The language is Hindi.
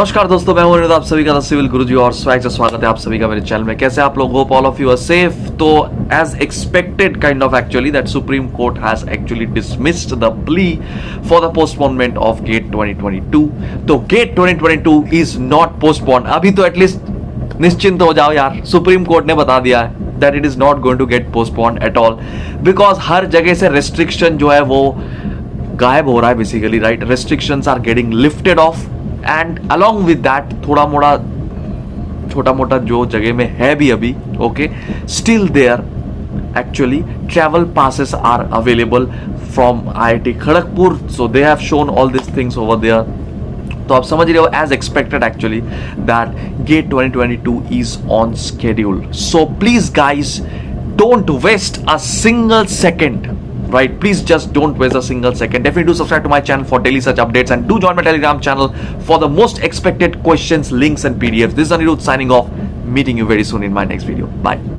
नमस्कार दोस्तों, मैं हूं अनिरुद्ध, आप सभी का सिविल गुरुजी और स्वैग से स्वागत है आप सभी का मेरे चैनल में। कैसे आप लोग? Hope all of you are safe. तो as expected kind of actually that Supreme Court has actually dismissed the plea for the postponement of GATE 2022। तो गेट 2022 इज नॉट पोस्टपोन्ड। अभी तो एटलीस्ट निश्चिंत हो जाओ यार, सुप्रीम कोर्ट ने बता दिया है that it is not going to get postponed at all, because हर जगह से रेस्ट्रिक्शन जो है वो गायब हो रहा है basically, right? Restrictions are getting lifted off and along with that थोड़ा मोड़ा छोटा मोटा जो जगह में है भी अभी, okay, still there actually travel passes are available from IIT Kharagpur, so they have shown all this things over there. तो आप समझ रहे हो as expected actually that GATE 2022 is on schedule. So please guys don't waste a single second, right? Please just don't waste a single second. Definitely do subscribe to my channel for daily such updates and do join my Telegram channel for the most expected questions, links and PDFs. This is Aniruddha signing off. Meeting you very soon in my next video. Bye.